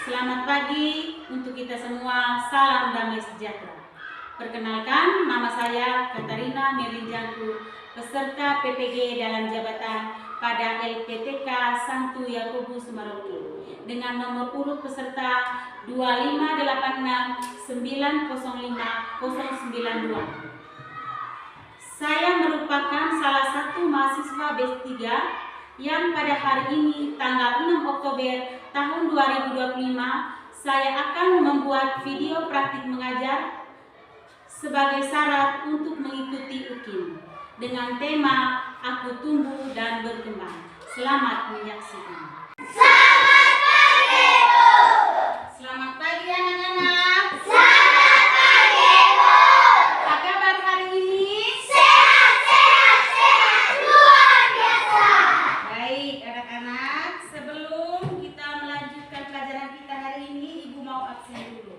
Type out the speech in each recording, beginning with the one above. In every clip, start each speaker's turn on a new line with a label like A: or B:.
A: Selamat pagi untuk kita semua, salam damai sejahtera. Perkenalkan, nama saya Katarina Merinjanku, peserta PPG dalam jabatan pada LPTK Santo Yakobus Maroke dengan nomor urut peserta 258690592. Saya merupakan salah satu mahasiswa B3 yang pada hari ini tanggal 6 Oktober tahun 2025 saya akan membuat video praktik mengajar sebagai syarat untuk mengikuti UKIM dengan tema Aku Tumbuh dan Berkembang. Selamat menyaksikan.
B: Selamat pagi, Bu.
A: Selamat pagi anak-anak.
B: Selamat pagi, Bu.
A: Apa kabar hari ini?
B: Sehat, sehat, sehat, luar biasa.
A: Baik anak-anak, sebelum kita melanjutkan pelajaran kita hari ini, Ibu mau absen dulu.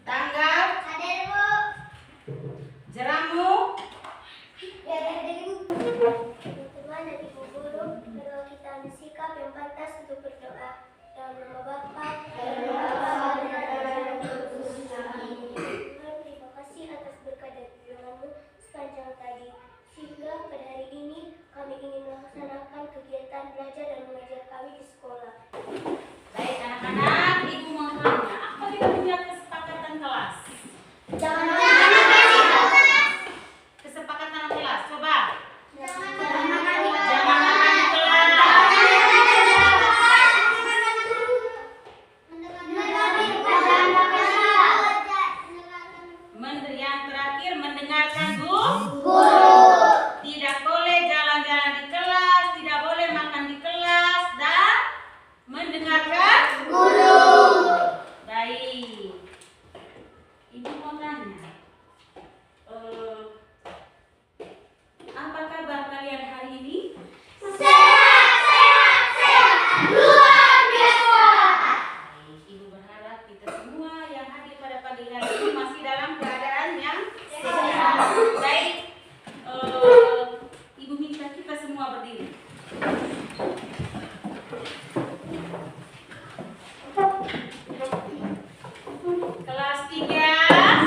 A: Tanggap,
B: Hadir, Bu.
A: jeramu,
B: Ya, hadir, Bu. Teman-teman dan Ibu Guru, marilah kita ambil sikap yang pantas untuk berdoa. Dalam nama Bapa dan nama Putra dan Roh Kudus. Amin. Tuhan, terima kasih atas berkat dan firman-Mu sepanjang tadi. Sehingga pada hari ini kami ingin melaksanakan kegiatan belajar dan mengajar kami di sekolah.
A: baik anak-anak, Ibu mau tanya, apa kita punya kesepakatan kelas?
B: Jangan
A: Kesepakatan kelas, coba.
B: Jangan
A: Jangan makan di kelas. Yang terakhir mendengarkan guru. Tidak boleh jalan-jalan di kelas, tidak boleh makan di kelas, dan mendengarkan
B: guru.
A: Baik. Ibu mau tanya, apa kabar kalian hari ini?
B: Sehat, sehat, sehat, luar biasa.
A: Baik, Ibu berharap kita semua yang hadir pada pagi hari ini masih dalam keadaan yang sehat. Baik, Ibu minta kita semua berdiri. Kelas 3.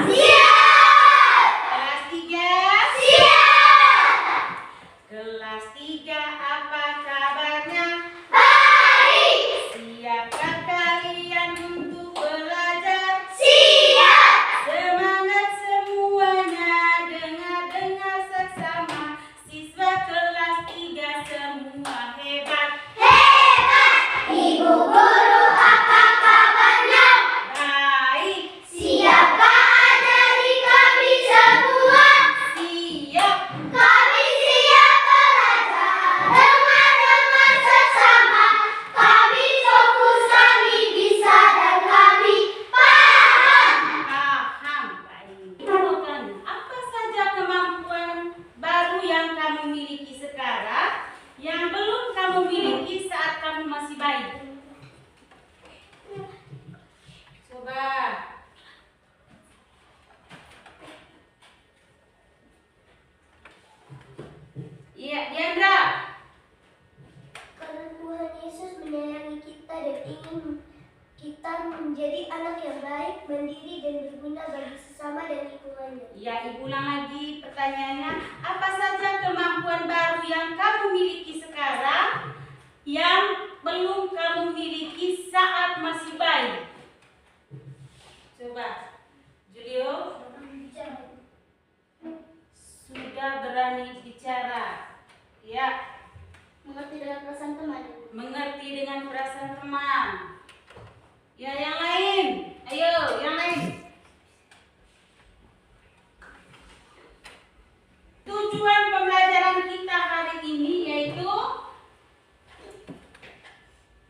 B: Siap,
A: Kelas 3.
B: siap.
A: Kelas 3, apa kabarnya?
B: Baik,
A: Siapkah kalian untuk belajar?
B: siap.
A: Semangat semuanya, dengar-dengar seksama. Siswa kelas 3 semua hebat.
B: Hebat, Ibu Guru, apa kabarnya?
A: Baik,
B: Siapkah ajari kami semua?
A: siap.
B: Kami siap belajar, dengar-dengar sesama. Kami fokus, kami bisa, dan kami paham.
A: Paham. Baik. Ibu mau tanya, apa saja kemampuan baru yang kamu miliki sekarang yang belum kamu miliki saat kamu masih bayi? Coba. Iya, Diandra.
B: Karena Tuhan Yesus menyayangi kita dan ingin kita menjadi anak yang baik, mandiri, dan berguna bagi sesama dan lingkungannya.
A: Ya, Ibu ulang lagi pertanyaannya. Apa saja kemampuan baru yang kamu miliki sekarang yang belum kamu miliki saat masih bayi? Coba, Julio. Sudah berani bicara. Ya,
B: Mengerti dengan perasaan teman.
A: mengerti dengan perasaan teman. Ya, yang lain. Ayo, yang lain. Tujuan pembelajaran kita hari ini yaitu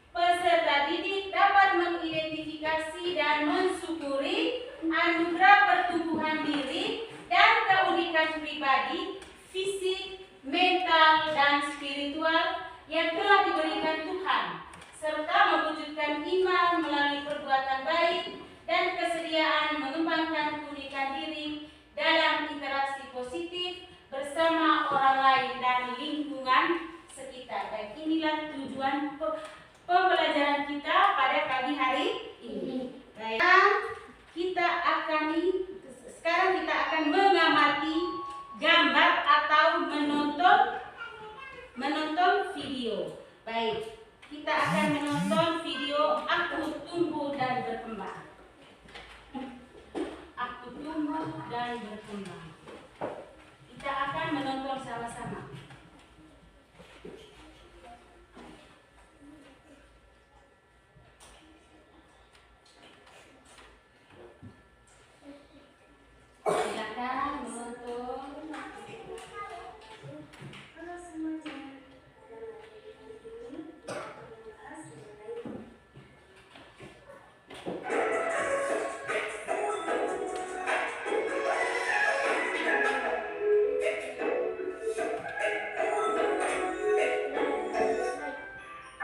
A: peserta didik dapat mengidentifikasi dan mensyukuri anugerah pertumbuhan diri dan keunikan pribadi, fisik, mental, dan spiritual yang telah diberikan Tuhan, serta mewujudkan iman melalui perbuatan baik dan kesediaan mengembangkan keunikan diri dalam interaksi positif bersama orang lain dan lingkungan sekitar. Baik, inilah inilah tujuan pembelajaran kita pada pagi hari ini. Baik, sekarang kita akan mengamati gambar atau menonton video. Baik, kita akan menonton video Aku Tumbuh dan Berkembang. Aku tumbuh dan berkembang. Kita akan menonton sama-sama. Silakan menonton.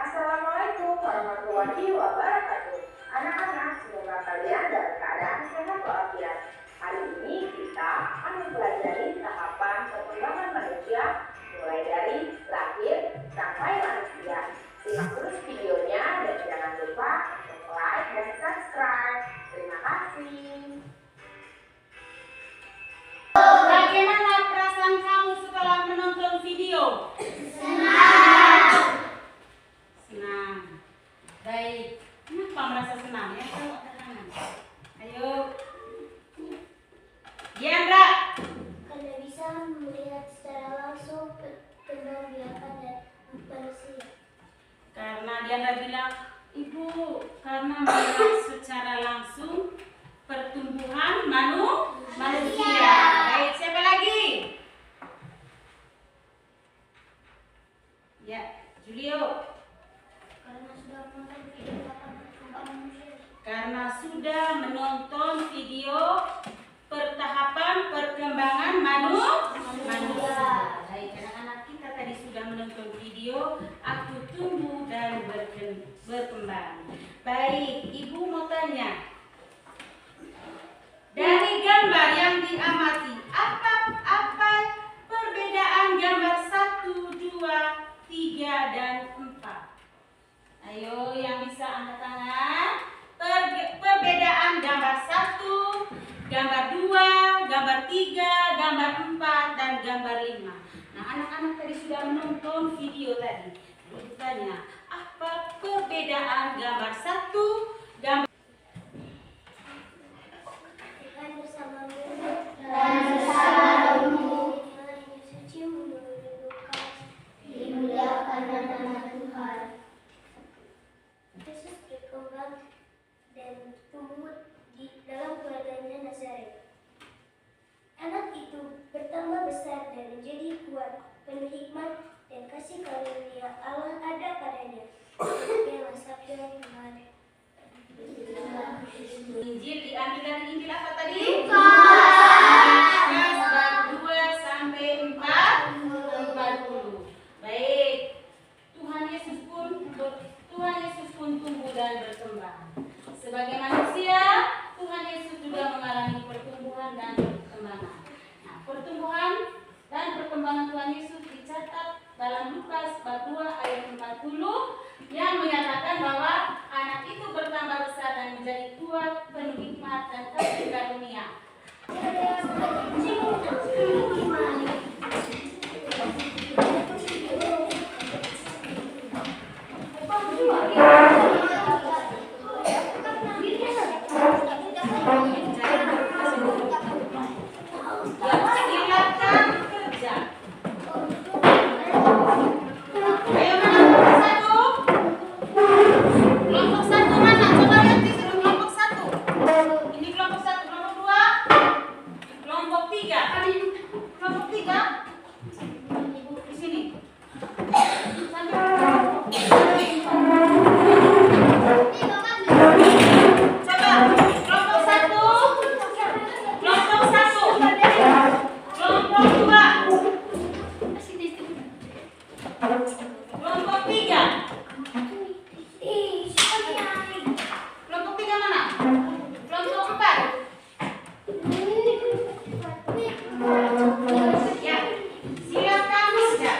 C: Assalamualaikum warahmatullahi wabarakatuh. Anak-anak, semoga kalian dalam keadaan sehat walafiat. Hari ini kita akan mempelajari tahapan perkembangan manusia mulai dari lahir sampai manusia. Simak terus videonya dan jangan lupa untuk like dan subscribe. Terima kasih.
A: Bagaimana perasaan kamu setelah menonton video? Senang. Baik. Kenapa merasa senang ya? Tengok ke kanan. Ayo. Diandra.
B: Karena bisa melihat secara langsung perkembangan dan manusia.
A: Karena Diandra bilang, Ibu, karena melihat secara langsung pertumbuhan manusia. Baik, siapa lagi? Ya, Julio. Karena sudah menonton video pertahapan perkembangan manusia. Baik, anak-anak kita tadi sudah menonton video Aku Tumbuh dan Berkembang. Baik, Ibu mau tanya, dari gambar yang diamati, apa perbedaan gambar 1, 2, 3, dan 4? Ayo yang bisa angkat tangan. Perbedaan gambar 1, gambar 2, gambar 3, gambar 4, dan gambar 5. Nah, anak-anak tadi sudah menonton video tadi. Ibu tanya, apa perbedaan gambar 1, gambar
B: dimuliakan nama Tuhan. Yesus berkembang dan tumbuh di dalam keluarganya Nazaret. Anak itu bertambah besar dan menjadi kuat, penuh hikmat dan kasih karunia Allah ada padanya. Demikianlah sabda Tuhan.
A: Injil diambil dari Injil apa tadi?
B: Lukas.
A: Bab 2 sampai 40. Baik. Tuhan Yesus pun tumbuh dan berkembang. Sebagai manusia, Tuhan Yesus juga mengalami pertumbuhan dan perkembangan. Nah, pertumbuhan dan perkembangan Tuhan Yesus dicatat dalam Lukas bab 2 ayat 40 yang menyatakan bahwa anak itu bertambah besar dan menjadi kuat, penuh hikmat dan kasih karunia. Silakan kerja. Ayo kelompok 1 mana? Coba lihat di sini kelompok 1. Ini kelompok 1, kelompok 2, kelompok 3. Kelompok 3 di sini. Coba kelompok 1, kelompok 2, kelompok 3. Kelompok 3 mana? Kelompok 4. Ya, silakan kerja.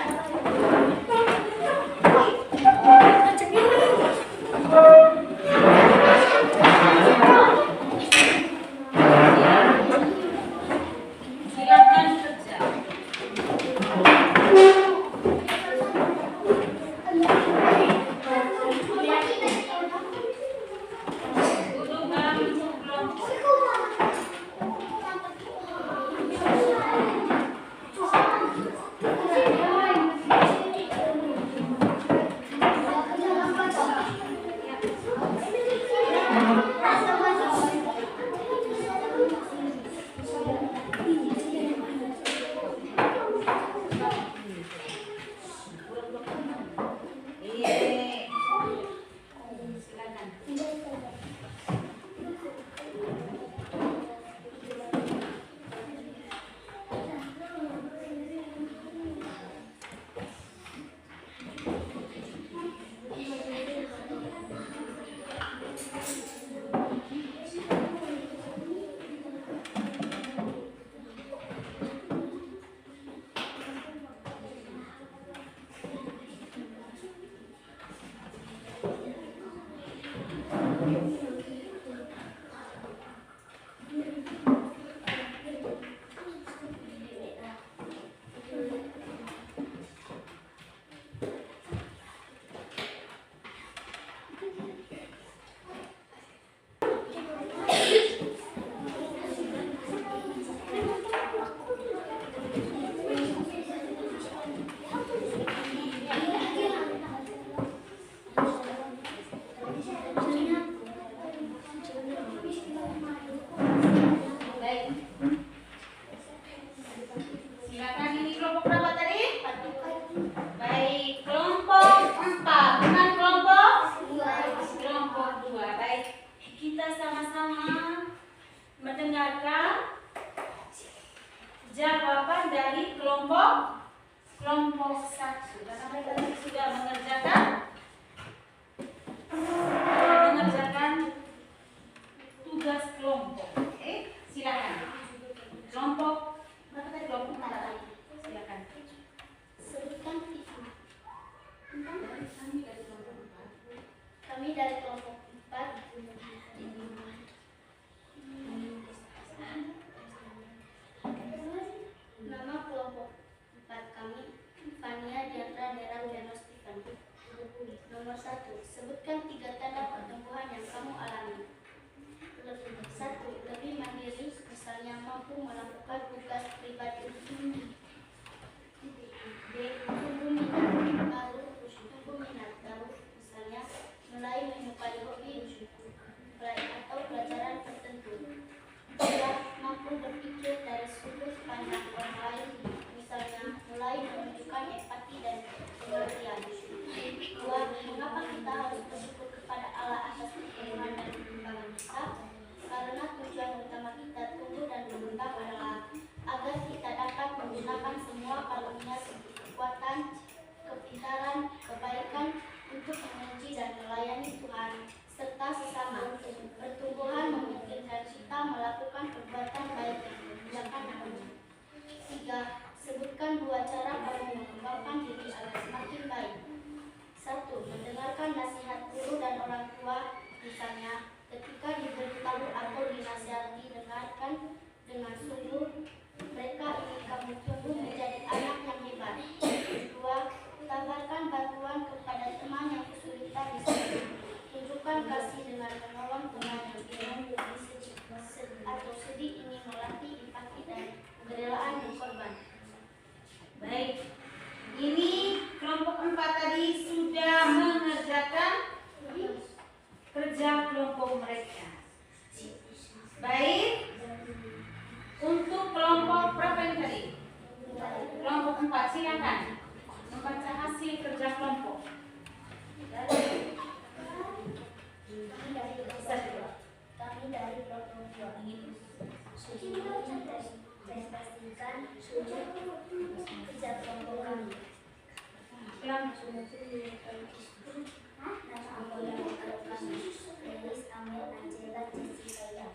A: mendengarkan jawaban dari kelompok 1. Karena mereka sudah mengerjakan tugas kelompok. Oke, silakan. Kelompok berapa tadi? Kelompok 4. Silakan.
B: Sebutkan
A: Kami dari kelompok 4.
B: kami dari kelompok 4. Nama kelompok 4 kami Fania Diandra Dera Jano Stephen. Nomor 1. Sebutkan 3 tanda pertumbuhan yang kamu alami. 1. Lebih mandiri, misalnya mampu melakukan tugas pribadi. B. Tumbuh minat baru, misalnya mulai menyukai hobi atau pelajaran tertentu. 2. Mampu berpikir dari sudut pandang orang lain, misalnya mulai menunjukkan empati dan pengertian. 2. Mengapa kita harus bersyukur kepada Allah atas perkembangan dan perkembangan kita? Karena tujuan utama kita tumbuh dan berkembang adalah agar kita dapat menggunakan semua karunia kekuatan, kepintaran, kebaikan untuk memuji dan melayani Tuhan serta sesama. Pertumbuhan memungkinkan kita melakukan perbuatan baik yang mengerjakan namanya. 3. Sebutkan 2 cara kamu mengembangkan diri agar semakin baik. 1. Mendengarkan nasihat guru dan orang tua, misalnya ketika diberitahu atau dinasihati, dengarkan dengan sungguh. Mereka ingin kamu tumbuh menjadi anak yang hebat. 2. Tawarkan bantuan kepada teman yang kesulitan di sana. Tunjukkan kasih dengan menolong teman yang bingung atau sedih, ingin melatih empati dan kerelaan berkorban.
A: Baik. Ini kelompok 4 tadi sudah mengerjakan kerja kelompok mereka. Baik. Untuk kelompok berapa ini tadi? Kelompok 4, silakan membaca hasil kerja kelompok.
B: Kami dari kelompok 2 ini presentasikan kerja kelompok kami. Nama anggota kami Elis, Amel, Angela, Jessica, ya.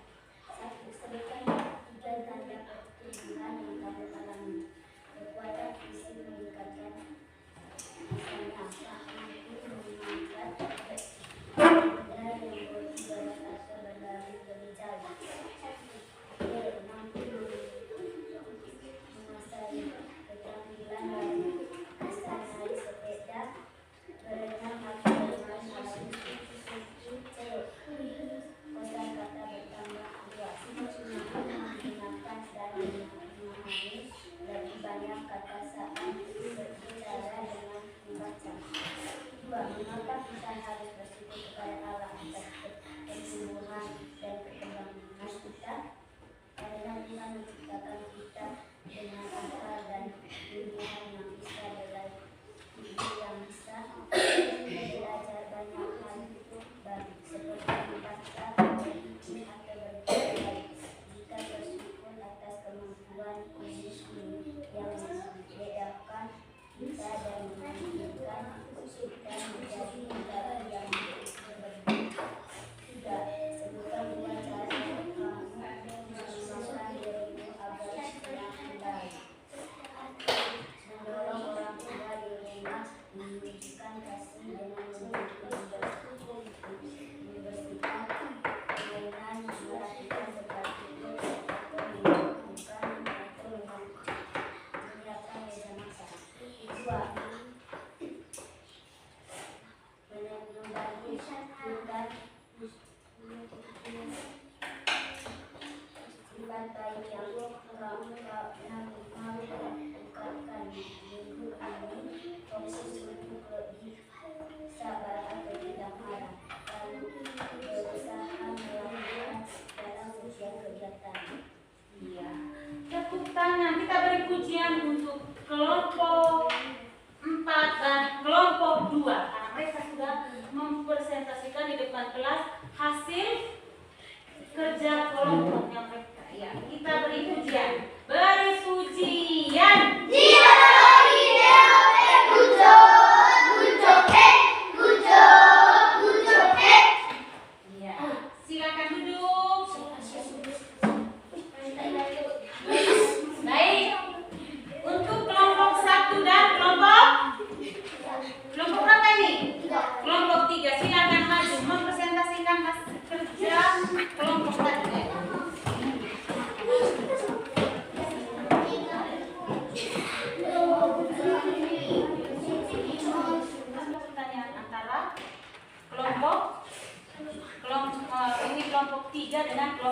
B: 1. Sebutkan 3 tanda pertumbuhan yang kamu alami. Kekuatan fisik meningkatkan, misalnya mampu mengangkat benda yang berat atau berlari lebih jauh. Mampu menguasai keterampilan baru, asal naik sepeda, berenang atau bermain alat musik. Kosa kata bertambah luas, mampu menggunakan dan memahami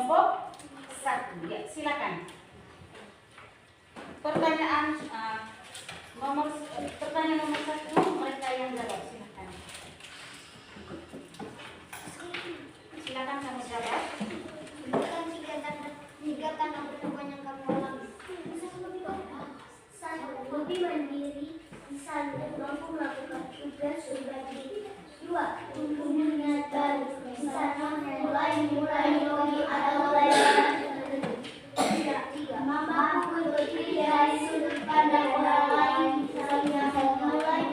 A: kelompok 1. Ya, silakan. Pertanyaan nomor 1, mereka yang jawab, silakan. Silakan kamu jawab.
B: Bukan tiga tanda pertemuan yang kamu alami. Satu, lebih mandiri, bisa mampu melakukan tugas pribadi. 2, tumbuhnya dan bisa mulai hobi atau pelajaran tertentu. 3, mampu berdiri dari sudut pandang orang lain, bisa mulai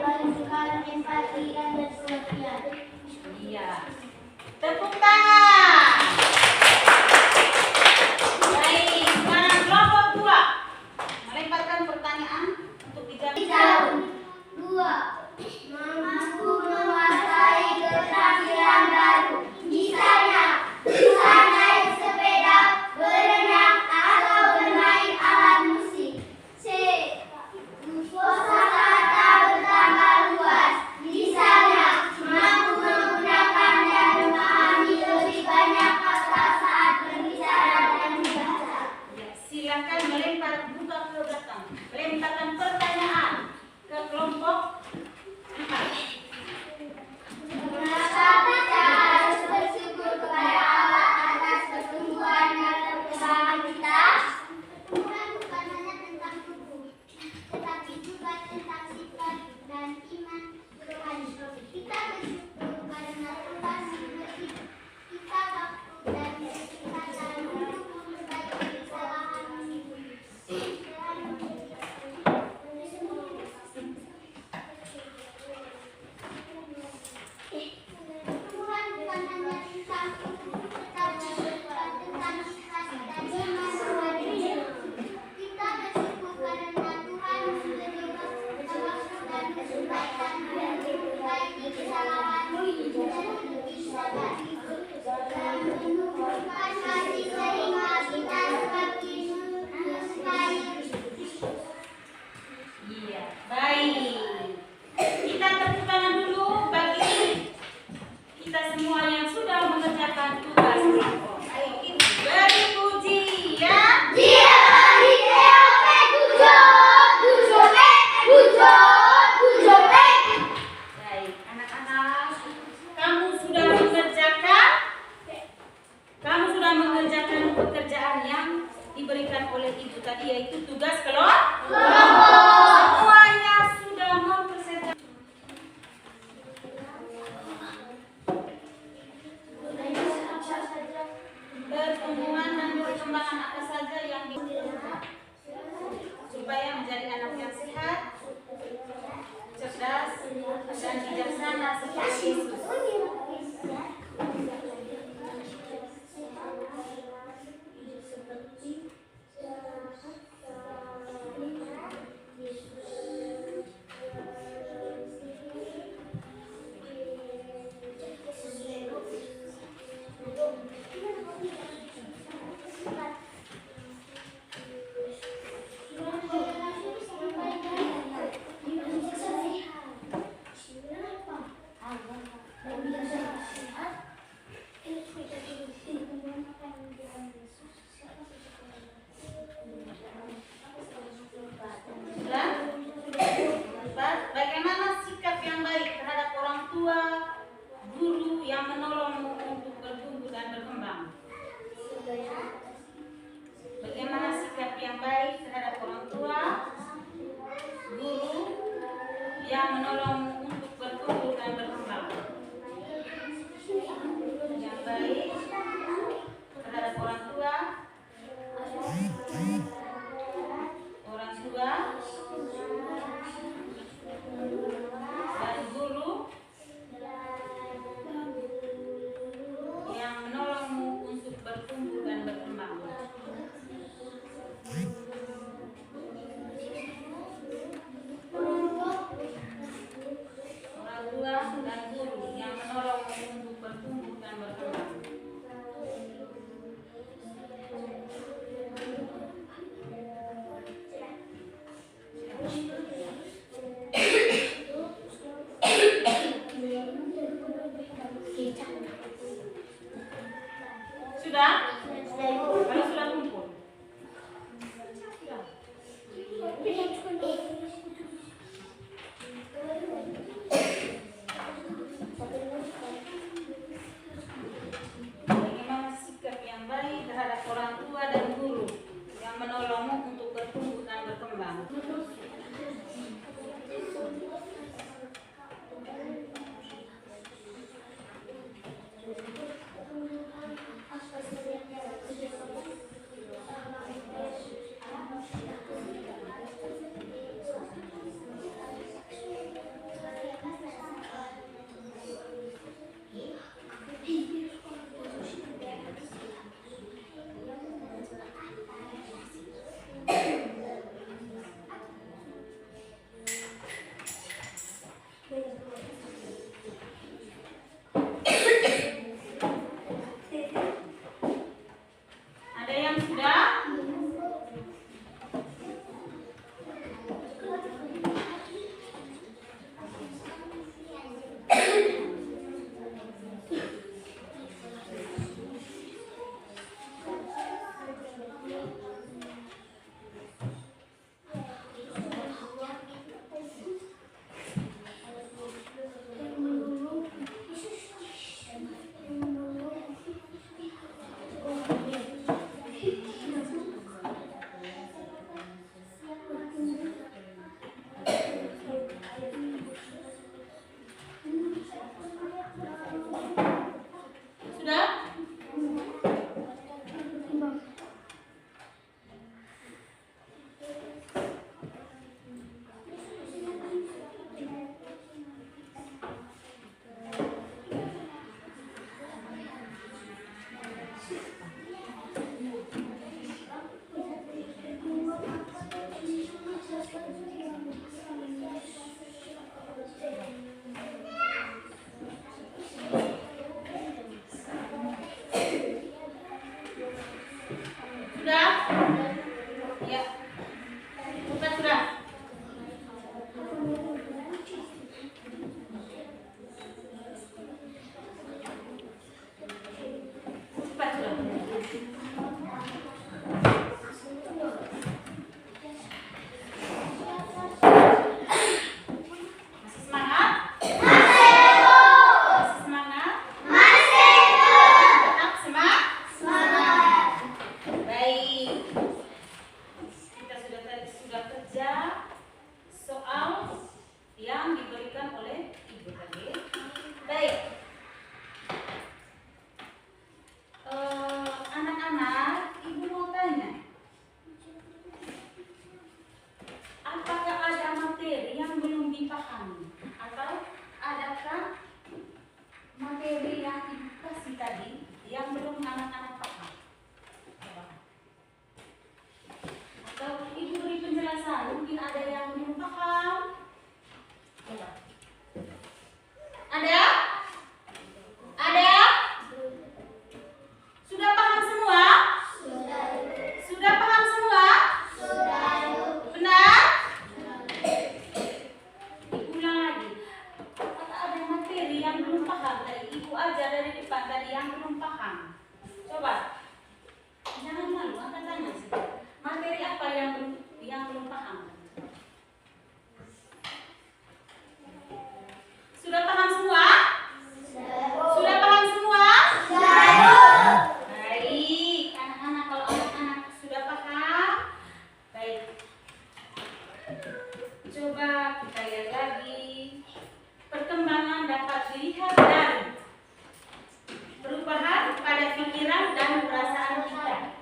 A: pikiran dan perasaan kita.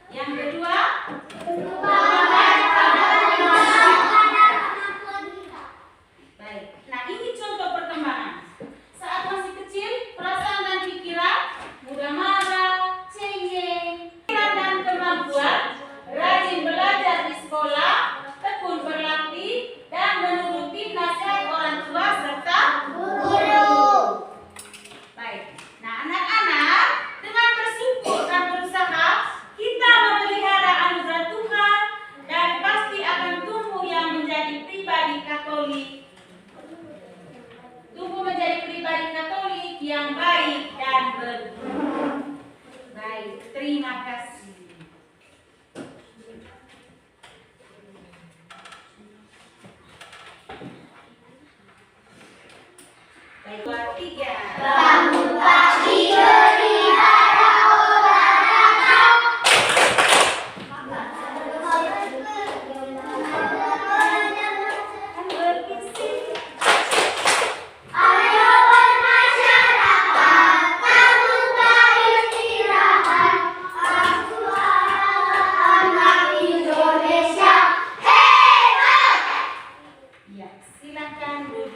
A: Yang kedua, baik. Nah, ini contoh perkembangan. Saat masih kecil, perasaan dan pikiran mudah marah, cengeng, dan kemampuan, rajin belajar di sekolah, tekun berlatih, dan menuruti nasihat orang tua serta guru. Baik. Nah, anak-anak, dengan bersyukur dan berusaha, kita memelihara anugerah Tuhan dan pasti akan tumbuh yang menjadi pribadi Katolik. Tumbuh menjadi pribadi Katolik yang baik dan berguna. Baik, terima kasih. Baik, 2, 3.
B: Bangun pagi beribada olahraga.
A: Bervisi.
B: Ayo bermasyarakat, bangun beristirahat. Aku anak Indonesia hebat.
A: Ya, silakan duduk.